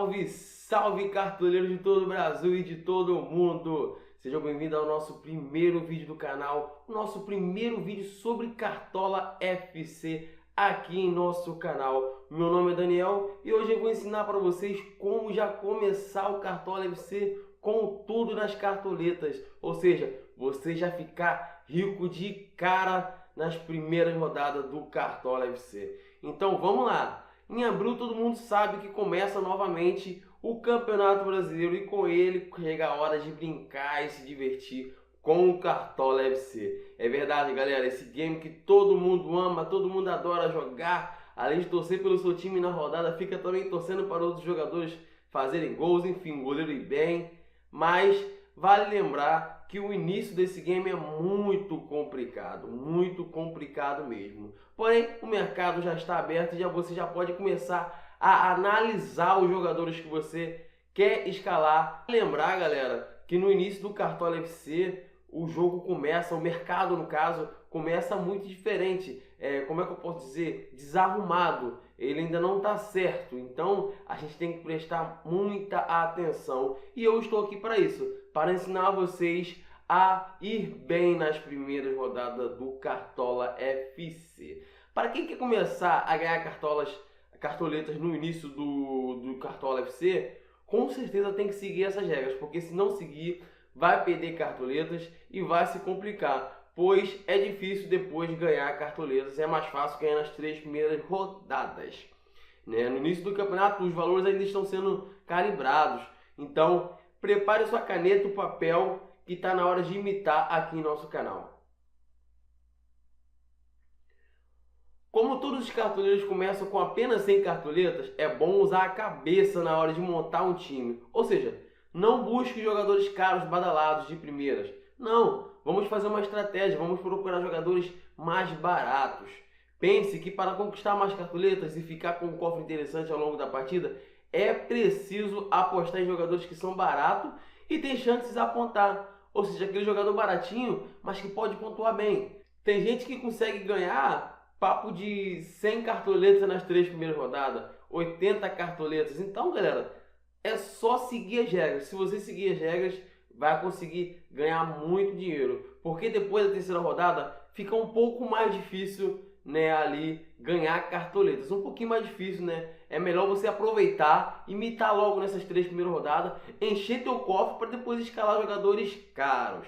Salve, salve cartoleiros de todo o Brasil e de todo o mundo! Sejam bem-vindos ao nosso primeiro vídeo do canal, o nosso primeiro vídeo sobre Cartola FC aqui em nosso canal. Meu nome é Daniel e hoje eu vou ensinar para vocês como já começar o Cartola FC com tudo nas cartoletas, ou seja, você já ficar rico de cara nas primeiras rodadas do Cartola FC. Então vamos lá! Em abril todo mundo sabe que começa novamente o Campeonato Brasileiro e com ele chega a hora de brincar e se divertir com o Cartola FC. É verdade, galera, esse game que todo mundo ama, todo mundo adora jogar, além de torcer pelo seu time na rodada, fica também torcendo para outros jogadores fazerem gols, enfim, o goleiro ir bem, mas vale lembrar que o início desse game é muito complicado mesmo. Porém, o mercado já está aberto e você já pode começar a analisar os jogadores que você quer escalar. Lembrar, galera, que no início do Cartola FC o jogo começa, o mercado no caso, começa muito diferente. Como é que eu posso dizer? Desarrumado. Ele ainda não está certo. Então a gente tem que prestar muita atenção. E eu estou aqui para isso, para ensinar vocês a ir bem nas primeiras rodadas do Cartola FC. Para quem quer começar a ganhar cartoletas no início do Cartola FC, com certeza tem que seguir essas regras, porque se não seguir, vai perder cartoletas e vai se complicar, pois é difícil depois ganhar cartoletas, é mais fácil ganhar nas 3 primeiras rodadas. Né? No início do campeonato, os valores ainda estão sendo calibrados, então prepare sua caneta e o papel que está na hora de imitar aqui em nosso canal. Como todos os cartoleiros começam com apenas 100 cartoletas, é bom usar a cabeça na hora de montar um time. Ou seja, não busque jogadores caros badalados de primeiras. Não, vamos fazer uma estratégia, vamos procurar jogadores mais baratos. Pense que para conquistar mais cartoletas e ficar com um cofre interessante ao longo da partida, é preciso apostar em jogadores que são baratos e tem chances de apontar. Ou seja, aquele jogador baratinho, mas que pode pontuar bem. Tem gente que consegue ganhar papo de 100 cartoletas nas 3 primeiras rodadas, 80 cartoletas. Então, galera, é só seguir as regras. Se você seguir as regras, vai conseguir ganhar muito dinheiro. Porque depois da terceira rodada, fica um pouco mais difícil, né, ali ganhar cartoletas. Um pouquinho mais difícil, né? É melhor você aproveitar, imitar logo nessas 3 primeiras rodadas, encher teu cofre para depois escalar jogadores caros.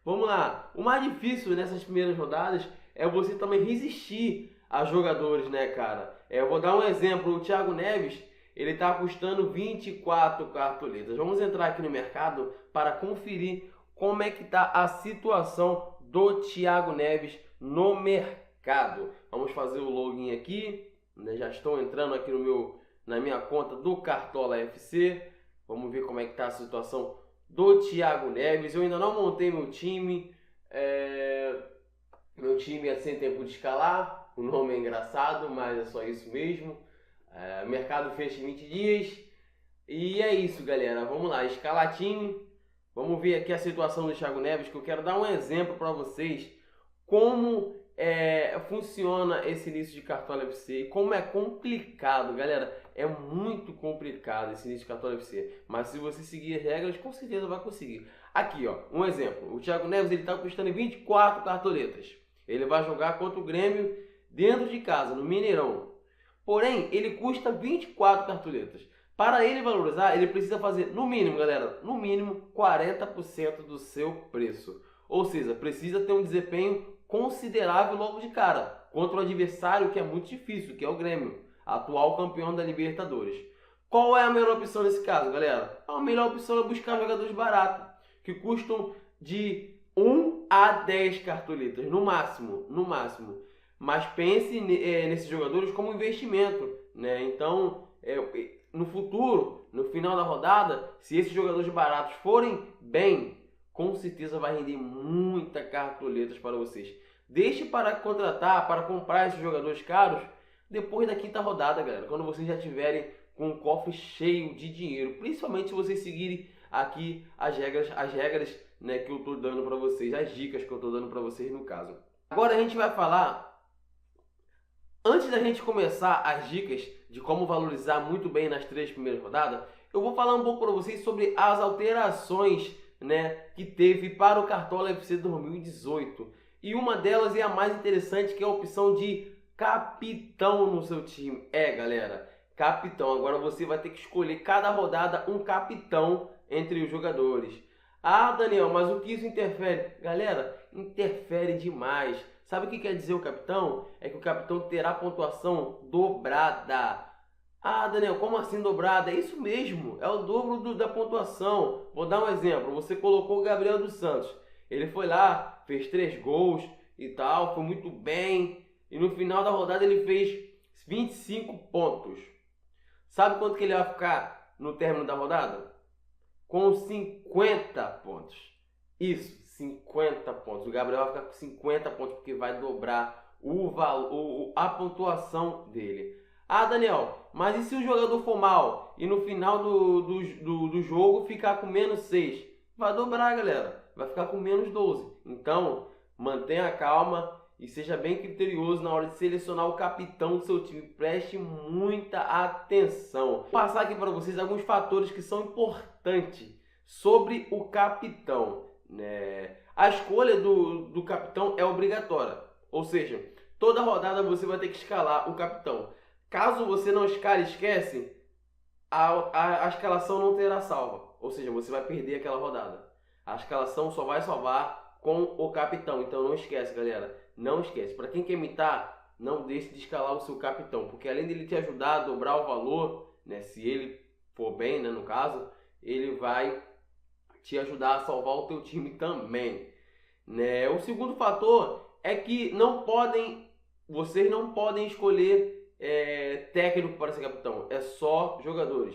Vamos lá. O mais difícil nessas primeiras rodadas é você também resistir a jogadores, né, cara? Eu vou dar um exemplo. O Thiago Neves, ele está custando 24 cartoletas. Vamos entrar aqui no mercado para conferir como é que está a situação do Thiago Neves no mercado. Vamos fazer o login aqui, né? Já estou entrando aqui na minha conta do Cartola FC. Vamos ver como é que está a situação do Thiago Neves. Eu ainda não montei meu time. Meu time é sem tempo de escalar. O nome é engraçado, mas é só isso mesmo. Mercado fecha em 20 dias. E é isso, galera. Vamos lá, escalar time. Vamos ver aqui a situação do Thiago Neves, que eu quero dar um exemplo para vocês como funciona esse início de Cartola FC e como é complicado, galera. É muito complicado esse início de Cartola FC, mas se você seguir as regras, com certeza vai conseguir. Aqui, ó, um exemplo. O Thiago Neves, ele está custando 24 cartoletas. Ele vai jogar contra o Grêmio dentro de casa, no Mineirão. Porém, ele custa 24 cartoletas. Para ele valorizar, ele precisa fazer, no mínimo, galera, no mínimo 40% do seu preço. Ou seja, precisa ter um desempenho considerável logo de cara, contra o adversário que é muito difícil, que é o Grêmio, atual campeão da Libertadores. Qual é a melhor opção nesse caso, galera? A melhor opção é buscar jogadores baratos, que custam de 1 a 10 cartoletas, no máximo. Mas pense nesses jogadores como investimento, né? Então, no futuro, no final da rodada, se esses jogadores baratos forem bem, com certeza vai render muita cartoletas para vocês. Deixe para contratar, para comprar esses jogadores caros depois da quinta rodada, galera. Quando vocês já tiverem com o cofre cheio de dinheiro. Principalmente se vocês seguirem aqui as regras, né, que eu estou dando para vocês. As dicas que eu estou dando para vocês no caso. Agora a gente vai falar Antes da gente começar as dicas de como valorizar muito bem nas 3 primeiras rodadas, eu vou falar um pouco para vocês sobre as alterações, né, que teve para o Cartola FC 2018. E uma delas é a mais interessante, que é a opção de capitão no seu time. Galera, capitão. Agora você vai ter que escolher cada rodada um capitão entre os jogadores. Ah, Daniel, mas o que isso interfere? Galera, interfere demais. Sabe o que quer dizer o capitão? É que o capitão terá pontuação dobrada. Ah, Daniel, como assim dobrada? É isso mesmo, é o dobro da pontuação. Vou dar um exemplo. Você colocou o Gabriel dos Santos. Ele foi lá, fez 3 gols e tal, foi muito bem. E no final da rodada ele fez 25 pontos. Sabe quanto que ele vai ficar no término da rodada? Com 50 pontos. Isso, 50 pontos. O Gabriel vai ficar com 50 pontos porque vai dobrar a pontuação dele. Ah, Daniel, mas e se o jogador for mal e no final do jogo ficar com menos 6? Vai dobrar, galera. Vai ficar com menos 12. Então, mantenha calma e seja bem criterioso na hora de selecionar o capitão do seu time. Preste muita atenção. Vou passar aqui para vocês alguns fatores que são importantes sobre o capitão, né? A escolha do capitão é obrigatória. Ou seja, toda rodada você vai ter que escalar o capitão. Caso você não esquece, a escalação não terá salva. Ou seja, você vai perder aquela rodada. A escalação só vai salvar com o capitão. Então não esquece, galera. Não esquece. Para quem quer imitar, não deixe de escalar o seu capitão. Porque além dele te ajudar a dobrar o valor, né, se ele for bem, né, no caso, ele vai te ajudar a salvar o teu time também, né? O segundo fator é que vocês não podem escolher técnico para ser capitão. É só jogadores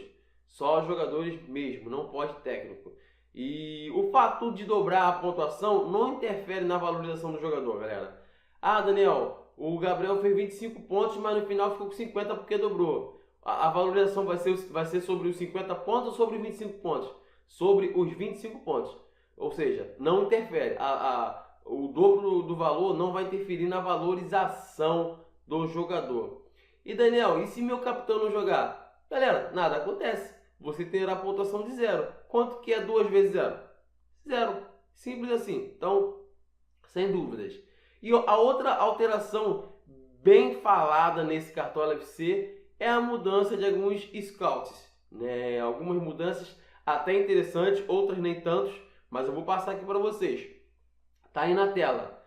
mesmo, não pode técnico. E o fato de dobrar a pontuação não interfere na valorização do jogador, galera. Ah, Daniel, o Gabriel fez 25 pontos, mas no final ficou com 50 porque dobrou. A valorização vai ser sobre os 50 pontos ou sobre os 25 pontos? Sobre os 25 pontos. Ou seja, não interfere. O dobro do valor não vai interferir na valorização do jogador. E Daniel, e se meu capitão não jogar? Galera, nada acontece. Você terá pontuação de 0. Quanto que é 2 vezes 0? 0. Simples assim. Então, sem dúvidas. E a outra alteração bem falada nesse Cartola FC é a mudança de alguns scouts, né? Algumas mudanças até interessantes, outras nem tantos, mas eu vou passar aqui para vocês. Tá aí na tela.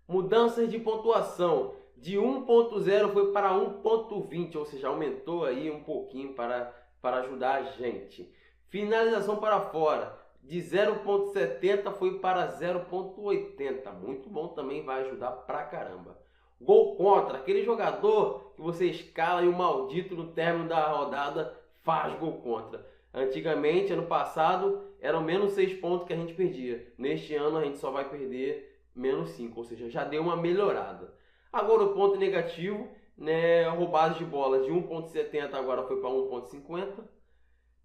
Mudanças de pontuação. De 1.0 foi para 1.20, ou seja, aumentou aí um pouquinho para ajudar a gente. Finalização para fora. De 0.70 foi para 0.80. Muito bom, também vai ajudar pra caramba. Gol contra. Aquele jogador que você escala e o maldito no término da rodada faz gol contra. Antigamente, ano passado, eram menos 6 pontos que a gente perdia. Neste ano a gente só vai perder menos 5, ou seja, já deu uma melhorada. Agora o ponto negativo, né, roubadas de bola de 1.70 agora foi para 1.50.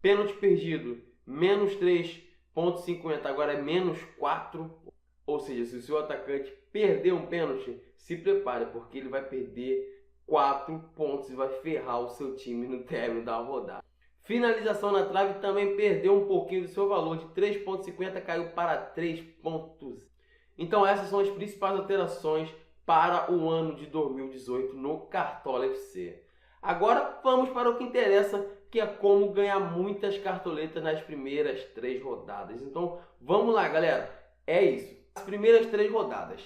Pênalti perdido, menos 3.50 agora é menos 4. Ou seja, se o seu atacante perder um pênalti, se prepare, porque ele vai perder 4 pontos e vai ferrar o seu time no término da rodada. Finalização na trave também perdeu um pouquinho do seu valor, de 3.50 caiu para 3 pontos. Então essas são as principais alterações para o ano de 2018 no Cartola FC. Agora vamos para o que interessa, que é como ganhar muitas cartoletas nas primeiras 3 rodadas. Então vamos lá, galera. É isso. As primeiras 3 rodadas.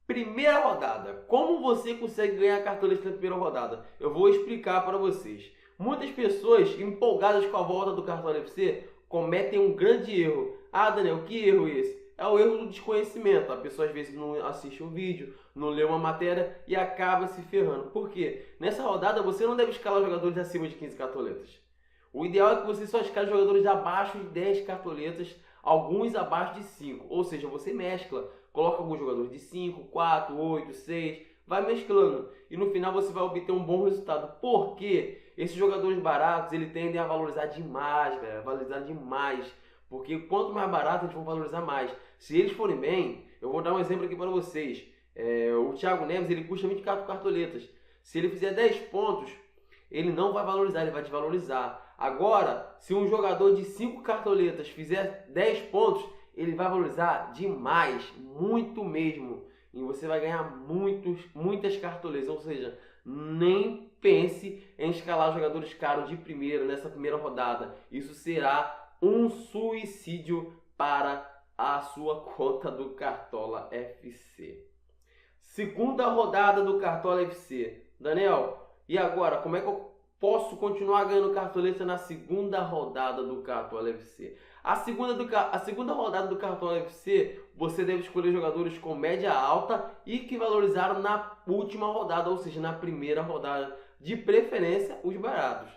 Primeira rodada. Como você consegue ganhar cartoleta na primeira rodada? Eu vou explicar para vocês. Muitas pessoas empolgadas com a volta do Cartola FC cometem um grande erro. Ah, Daniel, que erro é esse? É o erro do desconhecimento. A pessoa às vezes não assiste um vídeo, não lê uma matéria e acaba se ferrando. Por quê? Nessa rodada você não deve escalar jogadores acima de 15 cartoletas. O ideal é que você só escale jogadores abaixo de 10 cartoletas, alguns abaixo de 5. Ou seja, você mescla. Coloca alguns jogadores de 5, 4, 8, 6, vai mesclando. E no final você vai obter um bom resultado. Por quê? Esses jogadores baratos, eles tendem a valorizar demais, galera. Valorizar demais. Porque quanto mais barato, eles vão valorizar mais. Se eles forem bem, eu vou dar um exemplo aqui para vocês. O Thiago Neves, ele custa 24 cartoletas. Se ele fizer 10 pontos, ele não vai valorizar, ele vai desvalorizar. Agora, se um jogador de 5 cartoletas fizer 10 pontos, ele vai valorizar demais, muito mesmo. E você vai ganhar muitas cartoletas, ou seja, nem pense em escalar jogadores caros de primeiro nessa primeira rodada. Isso será um suicídio para a sua conta do Cartola FC. Segunda rodada do Cartola FC. Daniel, e agora, como é que eu posso continuar ganhando cartoleta na segunda rodada do Cartola FC? A segunda rodada do Cartola FC, você deve escolher jogadores com média alta e que valorizaram na última rodada, ou seja, na primeira rodada. De preferência, os baratos.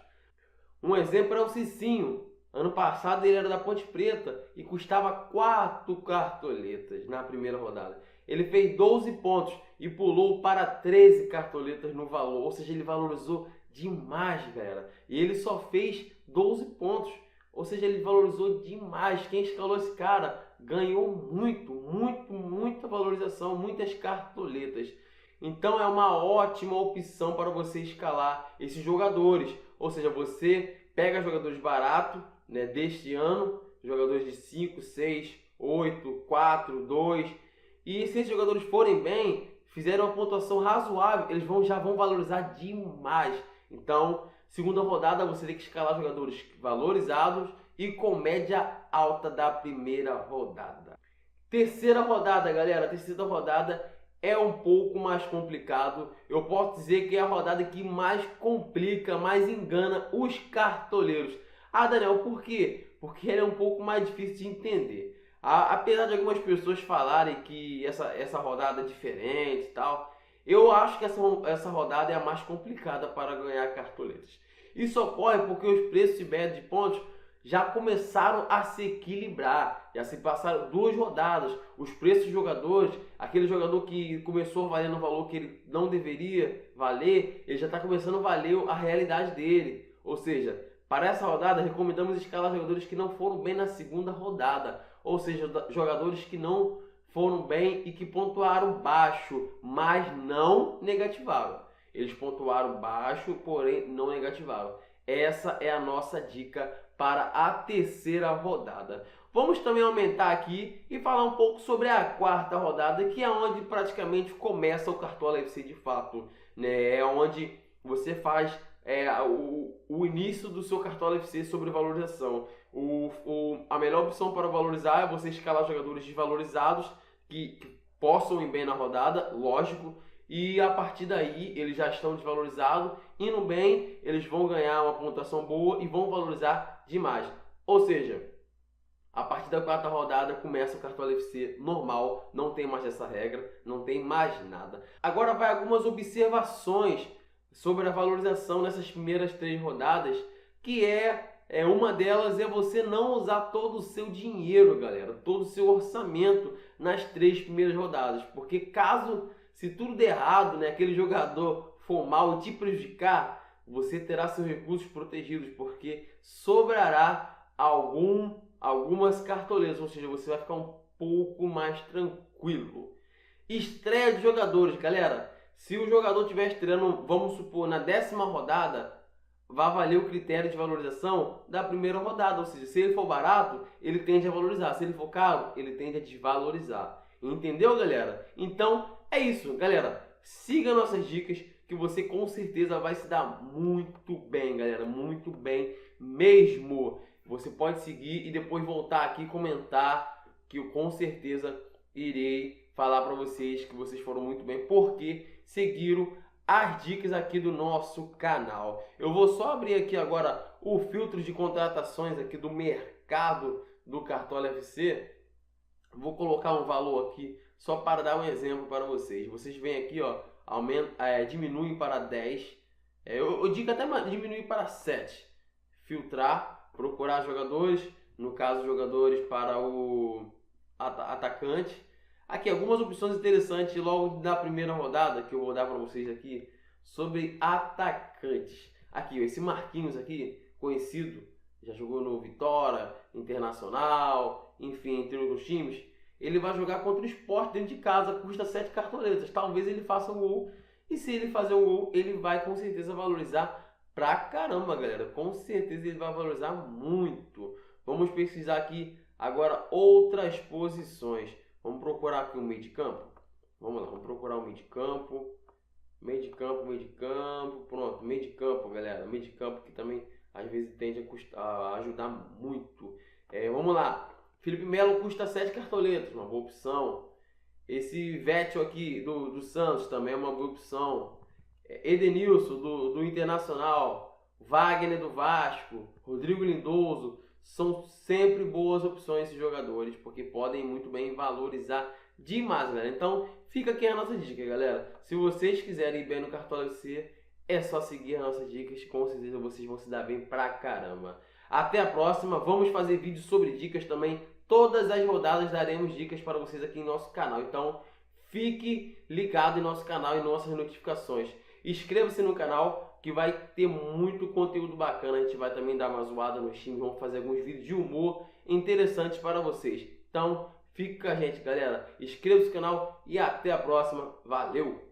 Um exemplo é o Cicinho. Ano passado ele era da Ponte Preta e custava 4 cartoletas na primeira rodada. Ele fez 12 pontos e pulou para 13 cartoletas no valor, ou seja, ele valorizou demais, galera. E ele só fez 12 pontos, ou seja, ele valorizou demais. Quem escalou esse cara ganhou muita valorização, muitas cartoletas. Então é uma ótima opção para você escalar esses jogadores, ou seja, você pega jogadores baratos, né, deste ano, jogadores de 5, 6, 8, 4, 2, e se esses jogadores forem bem, fizerem uma pontuação razoável, eles já vão valorizar demais. Então, segunda rodada você tem que escalar jogadores valorizados e com média alta da primeira rodada. Terceira rodada, galera, a terceira rodada é um pouco mais complicado. Eu posso dizer que é a rodada que mais complica, mais engana os cartoleiros. Ah, Daniel, por quê? Porque ela é um pouco mais difícil de entender. Apesar de algumas pessoas falarem que essa rodada é diferente e tal, eu acho que essa rodada é a mais complicada para ganhar cartoletas. Isso ocorre porque os preços de média de pontos já começaram a se equilibrar, já se passaram 2 rodadas, os preços de jogadores, aquele jogador que começou valendo o valor que ele não deveria valer, ele já está começando a valer a realidade dele. Ou seja, para essa rodada recomendamos escalar jogadores que não foram bem na segunda rodada, ou seja, jogadores que não foram bem e que pontuaram baixo, mas não negativaram. Eles pontuaram baixo, porém não negativaram. Essa é a nossa dica para a terceira rodada. Vamos também aumentar aqui e falar um pouco sobre a quarta rodada, que é onde praticamente começa o Cartola FC de fato, né? É onde você faz o início do seu Cartola FC sobre valorização. A melhor opção para valorizar é você escalar jogadores desvalorizados que possam ir bem na rodada, lógico, e a partir daí eles já estão desvalorizados, indo bem, eles vão ganhar uma pontuação boa e vão valorizar demais. Ou seja, a partir da quarta rodada começa o Cartola FC normal, não tem mais essa regra, não tem mais nada. Agora vai algumas observações sobre a valorização nessas primeiras 3 rodadas, que uma delas é você não usar todo o seu dinheiro, galera, todo o seu orçamento nas 3 primeiras rodadas, porque se tudo der errado, né, aquele jogador for mal e te prejudicar, você terá seus recursos protegidos, porque sobrará algumas cartoletas, ou seja, você vai ficar um pouco mais tranquilo. Estreia de jogadores, galera. Se o jogador estiver estreando, vamos supor, na 10ª rodada, vai valer o critério de valorização da primeira rodada. Ou seja, se ele for barato, ele tende a valorizar. Se ele for caro, ele tende a desvalorizar. Entendeu, galera? Então, é isso, galera. Siga nossas dicas que você com certeza vai se dar muito bem, galera. Muito bem mesmo. Você pode seguir e depois voltar aqui e comentar que eu com certeza irei falar para vocês que vocês foram muito bem porque seguiram as dicas aqui do nosso canal. Eu vou só abrir aqui agora o filtro de contratações aqui do mercado do Cartola FC. Vou colocar um valor aqui só para dar um exemplo para vocês. Vocês vêm aqui, ó, diminuem para 10. Eu digo até diminuir para 7. Filtrar, procurar jogadores, no caso jogadores para o atacante. Aqui algumas opções interessantes logo na primeira rodada que eu vou dar para vocês aqui sobre atacantes. Aqui, ó, esse Marquinhos aqui, conhecido, já jogou no Vitória, Internacional, enfim, entre outros times. Ele vai jogar contra o Sport dentro de casa, custa 7 cartoletas. Talvez ele faça um gol E se ele fazer um gol, ele vai com certeza valorizar pra caramba, galera. Com certeza ele vai valorizar muito. Vamos pesquisar aqui agora outras posições. Vamos procurar aqui o meio de campo. Vamos lá, vamos procurar o meio de campo. Meio de campo. Pronto, meio de campo, galera. Meio de campo que também às vezes tende a ajudar muito. Vamos lá. Felipe Melo custa 7 cartoletas, uma boa opção. Esse Vettel aqui do Santos também é uma boa opção. Edenilson do Internacional. Wagner do Vasco. Rodrigo Lindoso. São sempre boas opções esses jogadores, porque podem muito bem valorizar demais, galera. Então fica aqui a nossa dica, galera. Se vocês quiserem ir bem no Cartola FC, é só seguir as nossas dicas. Com certeza vocês vão se dar bem pra caramba. Até a próxima. Vamos fazer vídeos sobre dicas também. Todas as rodadas daremos dicas para vocês aqui em nosso canal. Então fique ligado em nosso canal e nossas notificações. Inscreva-se no canal que vai ter muito conteúdo bacana. A gente vai também dar uma zoada nos times. Vamos fazer alguns vídeos de humor interessantes para vocês. Então fique com a gente, galera. Inscreva-se no canal e até a próxima. Valeu!